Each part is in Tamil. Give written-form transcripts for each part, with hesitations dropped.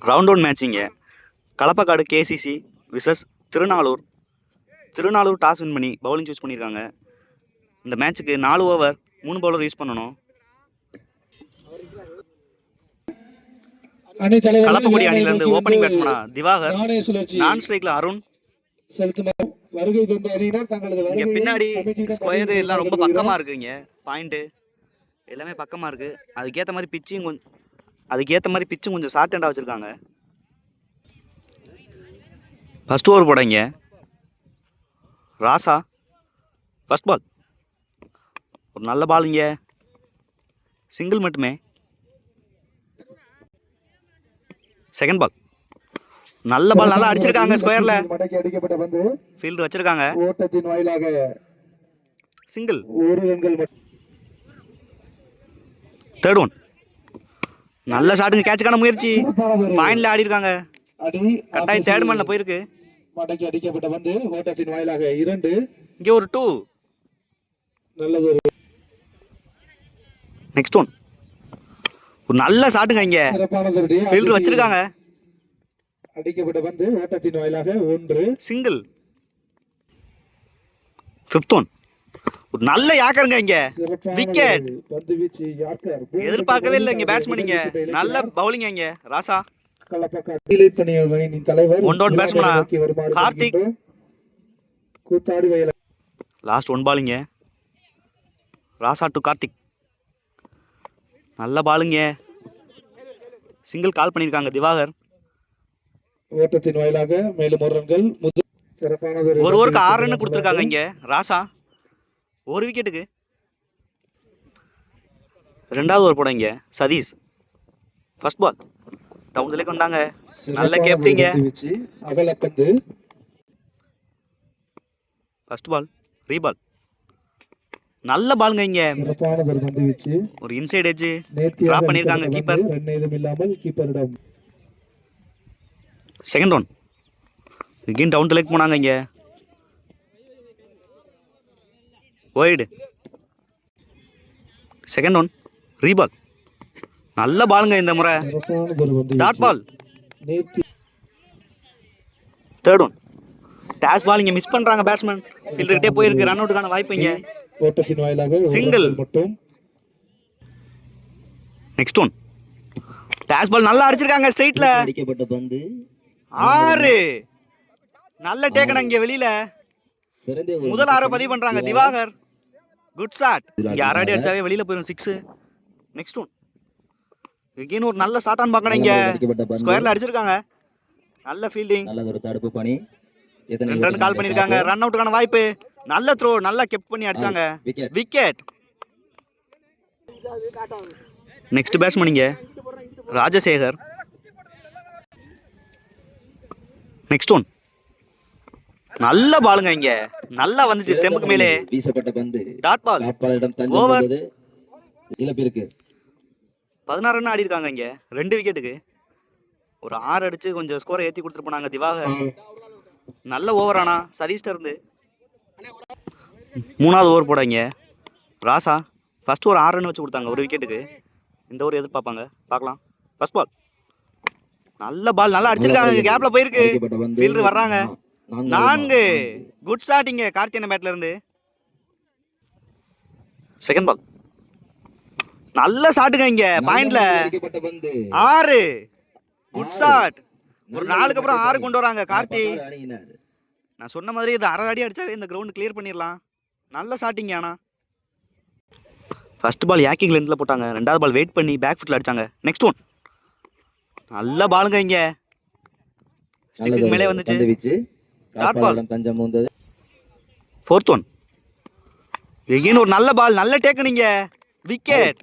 ரவுண்ட் ஒன் மேட்சிங்க. Kalappakkadu KCC versus Thirunalur. Thirunalur toss win பண்ணி பவுலிங் சூஸ் பண்ணியிருக்காங்க. இந்த மேட்ச்சுக்கு 4 ஓவர் 3 பவுலர் யூஸ் பண்ணணும். களப்பக்குடி அணியிலிருந்து ஓப்பனிங் பேட்ஸ்மேனா திவாகர், நான் ஸ்ட்ரைக்ல அருண். இங்க பின்னாடி ஸ்கொயர் எல்லாம் ரொம்ப பக்கமா இருக்குங்க. பாயிண்ட் எல்லாமே பக்கமா இருக்கு. அதுக்கேற்ற மாதிரி பிச்சும் கொஞ்சம் ஷார்ட் ஹேண்டா வச்சிருக்காங்க. ஃபர்ஸ்ட் ஓவர் போடங்க. Raja first ball. ஒரு நல்ல பாலுங்க, சிங்கிள் மட்டுமே. செகண்ட் பால் நல்ல பால், நல்லா அடிச்சிருக்காங்க. ஸ்கொயர்ல ஃபீல்டர் வச்சிருக்காங்க. ஓட்டத்தின் வாயிலாக சிங்கிள். தேர்ட் ஒன் நல்ல ஷாட்டுங்க, கேட்சுக்கான முயற்சி. பாயிண்ட்ல ஆடி இருக்காங்க. கட்டாயம் தேர்ட் மேன்ல போயிருக்கு. மடக்கி அடிக்கப்பட்ட வந்து ஓட்டத்தின் வாயிலாக 2. இங்க ஒரு 2. நல்லது. நெக்ஸ்ட் ஒன் ஒரு நல்ல ஷாட்டுங்க. இங்க ஃபீல்டர் வச்சிருக்காங்க. அடிக்கப்பட்ட வந்து ஓட்டத்தின் வாயிலாக 1. சிங்கிள். ஃபிஃப்த் ஒன் ஒரு நல்ல யாக்கருங்க. இங்க விக்கெட். எதிர்பார்க்கவே இல்லை இங்க பேட்ஸ்மேன். நல்ல பவுலிங். இங்க ராசா ஒன் டவுன் பேட்ஸ்மேனா கார்த்திக். லாஸ்ட் ஒன் பாலுங்க. ராசா டு கார்த்திக். நல்ல பாலுங்க, சிங்கிள் கால் பண்ணியிருக்காங்க திவாகர். ஓட்டத்தின் வாயிலாக மேலும் 1 ரன்கள். ஒரு ஓவருக்கு 6 ரன் கொடுத்துருக்காங்க. இங்க ராசா 1 விக்கெட்டுக்கு. ரெண்டாவது ஓவர் போட இங்க சதீஷ். ஃபர்ஸ்ட் பால் டவுன் வந்தாங்க. நல்ல கேப்டிங்க. First ball ரீபால். நல்ல பாலுங்க. இங்க ஒரு இன்சைட் எட்ஜ் டிராப் பண்ணிருக்காங்க keeper. Second one again down the leg போனாங்க. இங்க வைடு. Second one ரீபால். நல்ல பாலுங்க இந்த முறை, dot ball. Third one dash ball. இங்க மிஸ் பண்றாங்க பேட்ஸ்மேன். ஃபீல்டர் கிட்டே போயிருக்கு. ரன் அவுட்டுக்கான வாய்ப்பு. இங்க ஓட்டத்தின் வாயிலாக சிங்கிள். நெக்ஸ்ட் ஒன் டேஷ் பால் நல்லா அடிச்சிருக்காங்க ஸ்ட்ரைட்ல. அடிக்கப்பட்ட பந்து 6. நல்ல டேக்கன். இங்க வெளியில முதல் 6 பதிவு பண்றாங்க திவாகர். Good shot. இங்க ஆறாடி அடிச்சாவே வெளியில போயிடும் 6. நெக்ஸ்ட் ஒன் again ஒரு நல்ல ஷாட் ஆன் பார்க்கணும். இங்க ஸ்கொயர்ல அடிச்சிருக்காங்க. நல்ல ஃபீல்டிங், நல்ல ஒரு தடுப்பு பணி. 2 ரன் கால் பண்ணிருக்காங்க. ரன் அவுட்டுக்கான வாய்ப்பு. நல்ல த்ரோ, நல்லா கெப் பண்ணி அடிச்சாங்க. விக்கெட். நெக்ஸ்ட் பேட்ஸ்மேன் இங்க ராஜசேகர். நெக்ஸ்ட் ஒன் நல்ல பாலுங்க. இங்க நல்லா வந்துச்சு ஸ்டெம்புக்கு மேலே வீசப்பட்ட பந்து. Dot ball. ஓவர். இழப்பிற்கு 16 ரன் ஆடி இருக்காங்க. இங்க 2 விக்கெட்டுக்கு. ஒரு 6 அடிச்சு கொஞ்சம் ஸ்கோரை ஏத்தி கொடுத்துட்டு போனாங்க திவாகர். நல்ல ஓவர் ஆனா சதீஷ்ட இருந்து. மூணாவது ஓவர் போடாங்க ராசா. ஃபர்ஸ்ட் ஒரு 6 ரன் வச்சு கொடுத்தாங்க 1 விக்கெட்டுக்கு. இந்த ஓவர் எதிர்பார்ப்பாங்க, பார்க்கலாம். ஃபர்ஸ்ட் பால் நல்ல பால், நல்லா அடிச்சிருக்காங்க. கேப்ல போயிருக்கு. ஃபீல்டர் வர்றாங்க. 4. குட் ஷாட் இங்க கார்த்தியன் பேட்ல இருந்து. செகண்ட் பால் நல்ல ஷாட்டுங்க. இங்க பாயிண்ட்ல 6. Good shot. ஒரு 4க்கு அப்புறம் 6 கொண்டு வராங்க கார்த்தி. நான் சொன்ன மாதிரி இது 1/2 அடி அடிச்சாவே இந்த கிரவுண்ட் கிளியர் பண்ணிடலாம். நல்ல ஷாட்டிங். ஆனா ஃபர்ஸ்ட் பால் யாக்கிங் லென்த்ல போட்டாங்க. ரெண்டாவது பால் வெயிட் பண்ணி பேக் ஃபுட்ல அடிச்சாங்க. நெக்ஸ்ட் ஒன் நல்ல பாலுங்க. இங்க ஸ்டிக்கு மேலே வந்துச்சு. Dot ball. Fourth one again ஒரு நல்ல பால், நல்ல டேக்கன். இங்க விக்கெட்.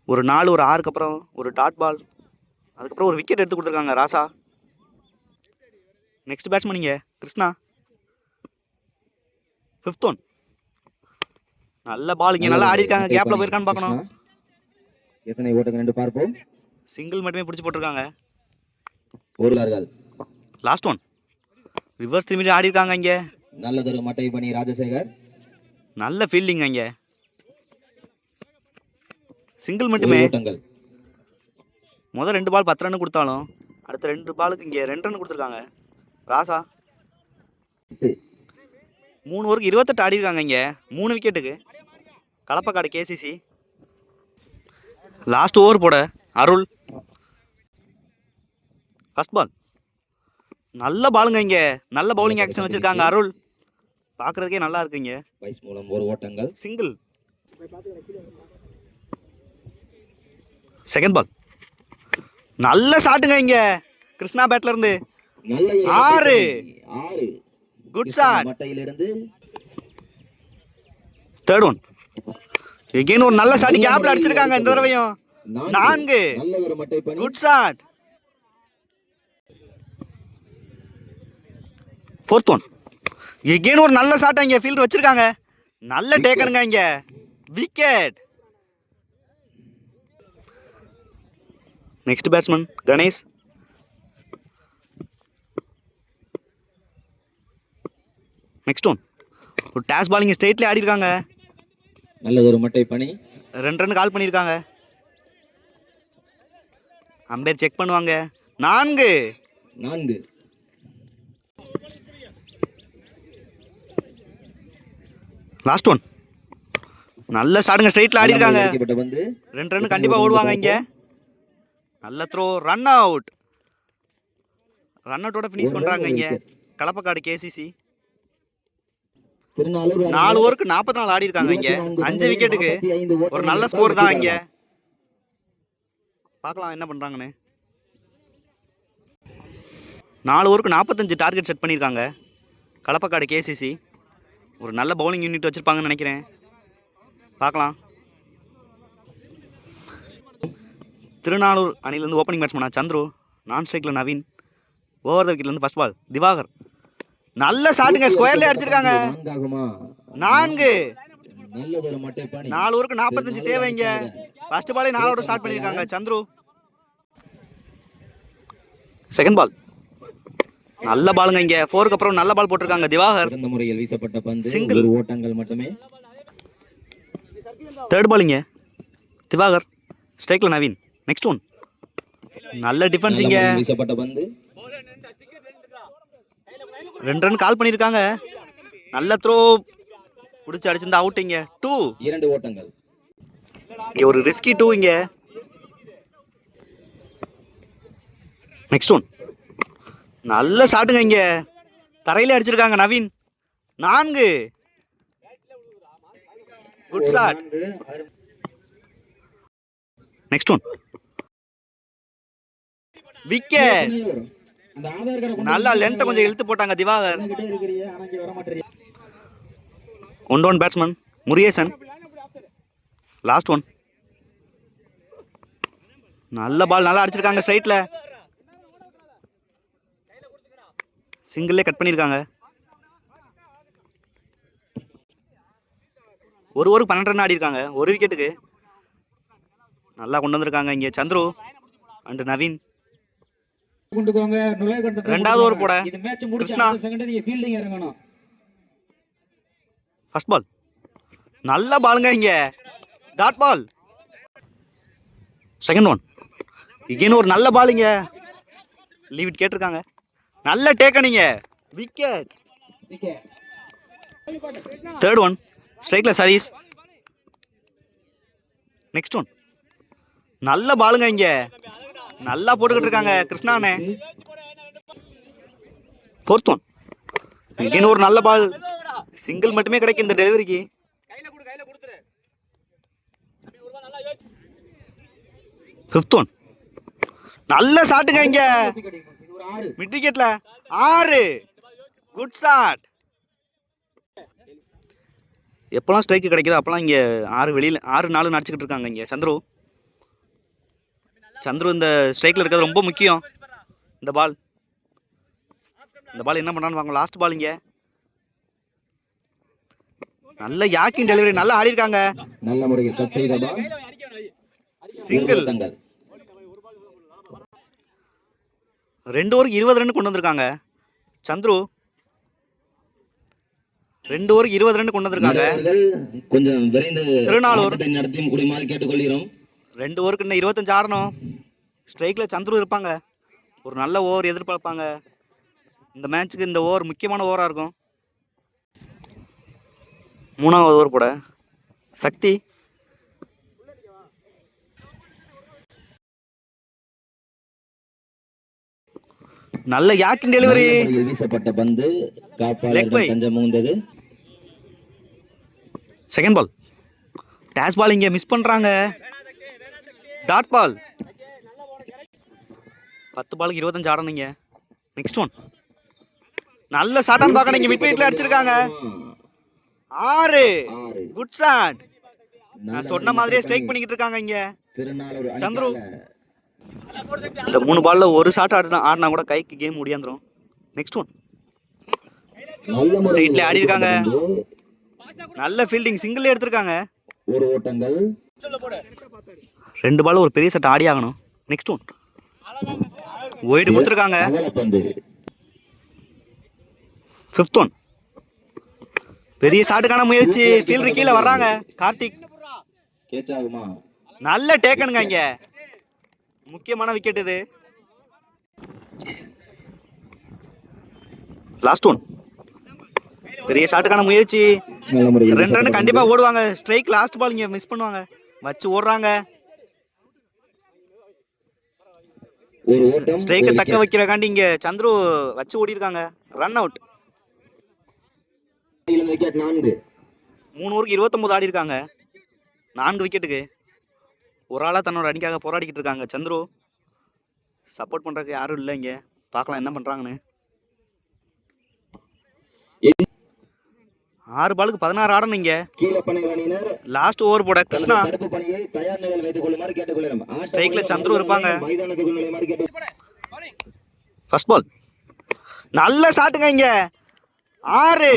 ஒரு 4 ஒரு 6க்கு அப்புறம் ஒரு டாட் பால், அதுக்கப்புறம் ஒரு விக்கெட் எடுத்து கொடுத்துருக்காங்க ராசா. நெக்ஸ்ட் பேட்ஸ்மேன் இங்க கிருஷ்ணா. ஃபிஃப்த் ஒன் நல்ல பால். இங்க நல்லா ஆடி இருக்காங்க. கேப்ல போயிருக்கான்னு பார்க்கணும். எத்தனை ஓட்டங்கள் என்று பார்ப்போம். சிங்கிள் மட்டுமே பிடிச்சு போட்டிருக்காங்க. லாஸ்ட் ஒன் ரிவர்ஸ் திரும்பி ஆடி இருக்காங்க. இங்க நல்லதொரு மட்டை பண்ணி ராஜசேகர். நல்ல ஃபீல்டிங். இங்க சிங்கிள் மட்டுமே. முதல் 2 பால் 10 ரன் கொடுத்தாலும் அடுத்த 2 பாலுக்கு இங்கே 2 ரன் கொடுத்துருக்காங்க. ராசா 3 ஓவருக்கு 28 ஆடி இருக்காங்க இங்கே 3 விக்கெட்டுக்கு. களப்பக்காடு கேசிசி. லாஸ்ட் ஓவர் போட அருள். ஃபர்ஸ்ட் பால் நல்ல பாலுங்க இங்கே. நல்ல பவுலிங் ஆக்ஷன் வச்சிருக்காங்க அருள். பார்க்கறதுக்கே நல்லா இருக்குங்க. வைஸ் மூலம் ஒரு ஓட்டங்கள். சிங்கிள். செகண்ட் பால் நல்ல ஷாட்டுங்க இங்க கிருஷ்ணா பேட்ல இருந்து. 6 குட் ஷாட். மட்டையிலிருந்து தேர்ட் ஒன் எகைன் ஒரு நல்ல ஷாட் கேப்ல அடிச்சிருக்காங்க இந்த தடவையும். 4 நல்ல ஒரு மட்டை பணி. Good shot. Fourth one again ஒரு நல்ல ஷாட் இங்க ஃபீல்ட் வச்சிருக்காங்க. நல்ல டேக்கனுங்க இங்க. Wicket. Next batsman Ganesh. Next one ஒரு டாஸ் பாலிங் ஸ்ட்ரெயிட்ல ஆடி இருக்காங்க. நல்ல ஒரு மட்டை பணி. 2 ரன் கால் பண்ணியிருக்காங்க. அம்பேர் செக் பண்ணுவாங்க. 4 லாஸ்ட் ஒன் நல்ல ஷாட்டுங்க ஸ்ட்ரெயிட்ல ஆடி இருக்காங்க. 2 ரன் கண்டிப்பா ஓடுவாங்க இங்க. நல்ல த்ரோ. Run out. ரன் அவுட்டோட ஃபினிஷ் பண்றாங்க இங்க களப்பக்காடு கேசிசி. 4 ஓவருக்கு 44 ஆடி இருக்காங்க இங்க 5 விக்கெட்டுக்கு. ஒரு நல்ல ஸ்கோர் தான் இங்க. பார்க்கலாம் என்ன பண்றாங்கன்னு. 4 ஓவருக்கு 45 டார்கெட் செட் பண்ணியிருக்காங்க களப்பக்காடு கேசிசி. ஒரு நல்ல பவுலிங் யூனிட் வச்சிருப்பாங்கன்னு நினைக்கிறேன். பார்க்கலாம். திருநாளூர் அணிலேருந்து ஓப்பனிங் பேட்ஸ்மேனா சந்துரு. நான் ஸ்ட்ரைக்கில் நவீன். ஓவர் த விக்கெட்லேருந்து ஃபர்ஸ்ட் பால் திவாகர். நல்ல ஷாட்டுங்க ஸ்கொயர்லேயே அடிச்சிருக்காங்க. 4 4 ஓவருக்கு 45 தேவைங்க. ஃபர்ஸ்ட் பாலே 4 ஓவர் ஸ்டார்ட் பண்ணியிருக்காங்க சந்துரு. செகண்ட் பால் நல்ல பாலுங்க இங்க. 4க்கு அப்புறம் நல்ல பால் போட்டிருக்காங்க திவாகர். இந்த முறையில் வீசப்பட்ட பந்து சிங்கிள். ஒரு ஓட்டங்கள் மட்டுமே. தேர்ட் பாலிங்க திவாகர். ஸ்ட்ரைக்ல நவீன். நெக்ஸ்ட் ஒன் நல்ல டிஃபென்ஸ் இங்க. வீசப்பட்ட பந்து 2 ரன் கால் பண்ணியிருக்காங்க. நல்ல த்ரோ பிடிச்சி அடிச்சிருந்தா அவுட் இங்க. 2 ஓட்டங்கள். இங்க ஒரு ரிஸ்கி 2 இங்க. நெக்ஸ்ட் ஒன் நல்ல ஷாட்டுங்க இங்க தரையில அடிச்சிருக்காங்க Naveen. 4 good shot. Next one wicket. நல்லா லென்த்தை கொஞ்சம் இழுத்து போட்டாங்க Diwakar. One down batsman Murugesan. Last one நல்ல பால் நல்லா அடிச்சிருக்காங்க ஸ்ட்ரைட்ல. சிங்கிள்லே கட் பண்ணியிருக்காங்க. ஒரு ஓவருக்கு 12 ரன் ஆடி இருக்காங்க. ஒரு விக்கெட்டுக்கு. நல்லா கொண்டு வந்திருக்காங்க இங்கே சந்துரு அண்ட் நவீன். ரெண்டாவது ஓவர் போட கிருஷ்ணா. ஃபர்ஸ்ட் பால் நல்ல பாலுங்க இங்க. Dot ball. Second one again ஒரு நல்ல பாலுங்க. லீவ் இட் கேட்டிருக்காங்க. நல்ல டேக்கனிங்க. விக்கெட். தேர்ட் ஒன் ஸ்ட்ரைக்ல சதீஷ். நெக்ஸ்ட் ஒன் நல்ல பாலுங்க இங்க. நல்லா போட்டுக்கிட்டு இருக்காங்க கிருஷ்ணானே. ஃபோர்த் ஒன் இகேன் ஒரு நல்ல பால். சிங்கிள் மட்டுமே கிடைக்கும் இந்த டெலிவரிக்கு. ஃபிஃப்த் ஒன் நல்ல ஷாட்டுங்க இங்க மிட் விக்கெட்ல. 6 குட் ஷாட். எப்பெல்லாம் ஸ்ட்ரைக்கு கிடைக்குதோ அப்பெல்லாம் இங்கே 6 வெளியில் 6-4 நடிச்சுக்கிட்டு இருக்காங்க இங்கே சந்துரு. சந்துரு இந்த ஸ்ட்ரைக்கில் இருக்கிறது ரொம்ப முக்கியம். இந்த பால் என்ன பண்ணுறான்னு வாங்க. லாஸ்ட் பால் இங்கே நல்ல யாக்கிங் டெலிவரி. நல்லா ஆடி இருக்காங்க. நல்ல முறையில் கட் செய்த பால். சிங்கிள். 2 ஓவருக்கு 20 ரன் கொண்டு வந்திருக்காங்க சந்துரு. 2 ஓவருக்கு 20 ரன் கொண்டு வந்திருக்காங்க. கொஞ்சம் விரைந்து திருநாளூர் நடத்தியும் குடிமாறு கேட்டுக்கொள்கிறோம். 2 ஓவருக்கு இன்னும் 25 ஆடணும். ஸ்ட்ரைக்கில் சந்துரு இருப்பாங்க. ஒரு நல்ல ஓவர் எதிர்பார்ப்பாங்க. இந்த மேட்ச்சுக்கு இந்த ஓவர் முக்கியமான ஓவராக இருக்கும். 3வது ஓவர் போட சக்தி நல்ல யாக்கின் டெலிவரி. நல்ல முறையில் வீசப்பட்ட பந்து Leg by. காப்பாளர்கள் தஞ்சம் புகுந்தது. செகண்ட் பால் டேஷ் பால் இங்கே மிஸ் பண்ணுறாங்க. Dot ball. 10 பாலுக்கு 25 ஆடணுங்க. நெக்ஸ்ட் ஒன் நல்ல ஷாட்டான்னு பார்க்கணும். இங்கே மிட் வெயிட்டில் அடிச்சிருக்காங்க. 6 6 குட் ஷாட். நான் சொன்ன மாதிரியே ஸ்ட்ரைக் பண்ணிக்கிட்டு இருக்காங்க இங்கே திருநாளூர் சந்துரு. அணிக்காக இந்த 3 பாலில் ஒரு ஷாட் ஆடினா கூட கைக்கு கேம் முடியாந்துரும். நெக்ஸ்ட் ஒன் நல்ல முறையில் ஸ்ட்ரைட்ல ஆடி இருக்காங்க. பந்து, நல்ல ஃபீல்டிங் சிங்கிள் எடுத்திருக்காங்க. ஒரு ஓட்டங்கள் 2 பால் ஒரு பெரிய ஷாட் ஆடி ஆகணும். நெக்ஸ்ட் ஒன் ஒயிட் கொடுத்துருக்காங்க. அகலப்பந்து 5th ஒன் பெரிய ஷாட்டுக்கான முயற்சி. ஃபீல்டர் கீழே வர்றாங்க. கார்த்திக் கேட்ச் ஆகுமா? நல்ல டேக்கனுங்க. இங்கே முக்கியமான விக்கெட் இது. லாஸ்ட் ஒன் பெரிய ஷாட்டுக்கான முயற்சி. நல்ல முறையில் 2 ரன் கண்டிப்பா ஓடுவாங்க. ஸ்ட்ரைக் லாஸ்ட் பால் இங்க மிஸ் பண்ணுவாங்க. வச்சு ஓடுறாங்க. ஒரு ஓட்டம் ஸ்ட்ரைக்கை தக்க வைக்கிறக்காண்டி இங்க சந்துரு வச்சு ஓடி இருக்காங்க. Run out. விக்கெட் 4. 3 ஓவருக்கு 29 ஆடி இருக்காங்க. 4 விக்கெட்டுக்கு ஒரு ஆளா தன்னோட அணிக்காக போராடிக்கிட்டு இருக்காங்க சந்துரு. சப்போர்ட் பண்றதுக்கு யாரும் இல்லை இங்க. பார்க்கலாம் என்ன பண்றாங்கன்னு. 6 பாலுக்கு 16 ஆடணும் இங்க. கீழப்பனைகள் அணியினர் லாஸ்ட் ஓவர் போட கிருஷ்ணா தடுப்பு பணியை தயார் நிலையில் வைத்துக் கொள்ளுமாறு கேட்டுக்கொள்கிறோம். ஸ்ட்ரைக்ல சந்துரு இருப்பாங்க. மைதானத்துக்குள் நுழையுமாறு கேட்டு ஃபர்ஸ்ட் பால் நல்ல ஷாட்டுங்க இங்க. 6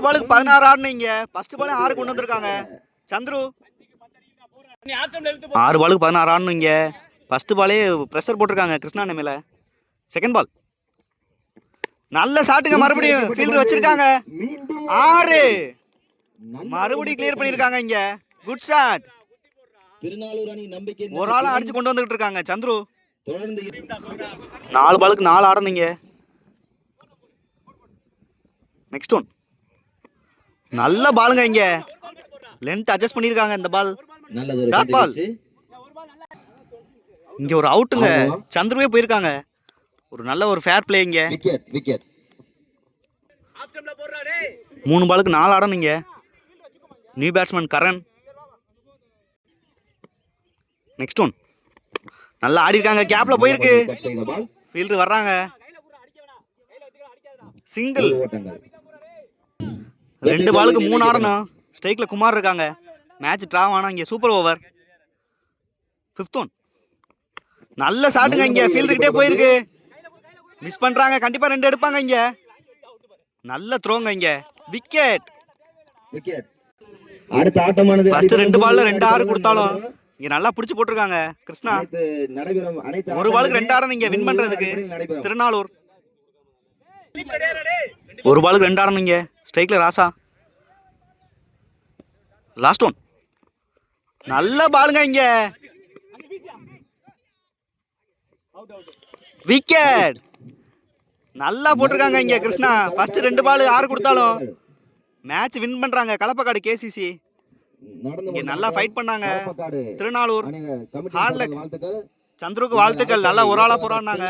பாலுக்கு 16 ஆடணும் இங்க. ஃபர்ஸ்ட் பாலே 6 கொண்டு வந்திருக்காங்க சந்துரு. 6 பாலுக்கு 16 ஆடணும் இங்க. ஃபர்ஸ்ட் பாலே ப்ரெஷர் போட்டிருக்காங்க கிருஷ்ணா மேல. செகண்ட் பால் நல்ல ஷாட்டுங்க. மறுபடியும் ஃபீல்டர் வச்சிருக்காங்க. 6 மறுபடியும் கிளியர் பண்ணிருக்காங்க இங்க. Good shot. திருநாளூர் அணி நம்பிக்கை ஒரு ஆளா அடிச்சு கொண்டு வந்துகிட்டு இருக்காங்க சந்துரு. தொடர்ந்து 4 பாலுக்கு 4 ஆடணும். நெக்ஸ்ட் ஒன் நல்ல பாலுங்க இங்க. லென்த் அட்ஜஸ்ட் பண்ணிருக்காங்க இந்த பால். நல்லதொரு டாட் பால். பந்து. இங்க ஒரு அவுட்டுங்க. சந்துருவே போயிருக்காங்க. ஒரு நல்ல ஒரு ஃபேர் பிளே இங்க. விக்கெட் 3 பாலுக்கு 4 ஆடணும் இங்க. New batsman Karan. Next one நல்லா ஆடி இருக்காங்க. கேப்ல போயிருக்கு. கட் செய்த பால் ஃபீல்டர் வர்றாங்க. சிங்கிள். ஒரு ஓட்டங்கள் 2 பாலுக்கு 3 ஆடணும். ஸ்ட்ரைக்ல குமார் இருக்காங்க. மேட்ச் டிராவ் ஆனா இங்க சூப்பர் ஓவர். 5th ஒன் நல்ல ஷாட்டுங்க இங்க. ஃபீல்டர் கிட்டே போயிருக்கு. மிஸ் பண்றாங்க. கண்டிப்பா 2 எடுப்பாங்க இங்க. நல்ல த்ரோங்க இங்க. விக்கெட். அடுத்த ஆட்டமானது ஃபர்ஸ்ட் 2 பால்ல 2 6 கொடுத்தாலும் இங்க நல்லா பிடிச்சு போட்டிருக்காங்க கிருஷ்ணா. நடைபெறும் அனைத்து ஒரு பாலுக்கு 2 ஆடணும் இங்க வின் பண்றதுக்கு. நடைபெறும். திருநாளூர் 1 பாலுக்கு 2 ஆடணும் இங்க. ஸ்ட்ரைக்ல ராசா. லாஸ்ட் ஒன் நல்ல பாலுங்க இங்க. விக்கெட். நல்லா போட்டிருக்காங்க இங்க கிருஷ்ணா. ஃபர்ஸ்ட் 2 பால் 6 கொடுத்தாலும் மேட்ச் வின் பண்றாங்க. கலப்பக்காடு கேசிசி இங்க நல்லா ஃபைட் பண்ணாங்க. Thirunalur committee hard luck. வாழ்த்துக்கள். சந்துருக்கு வாழ்த்துக்கள். நல்லா ஒரு ஆளா போராடினாங்க.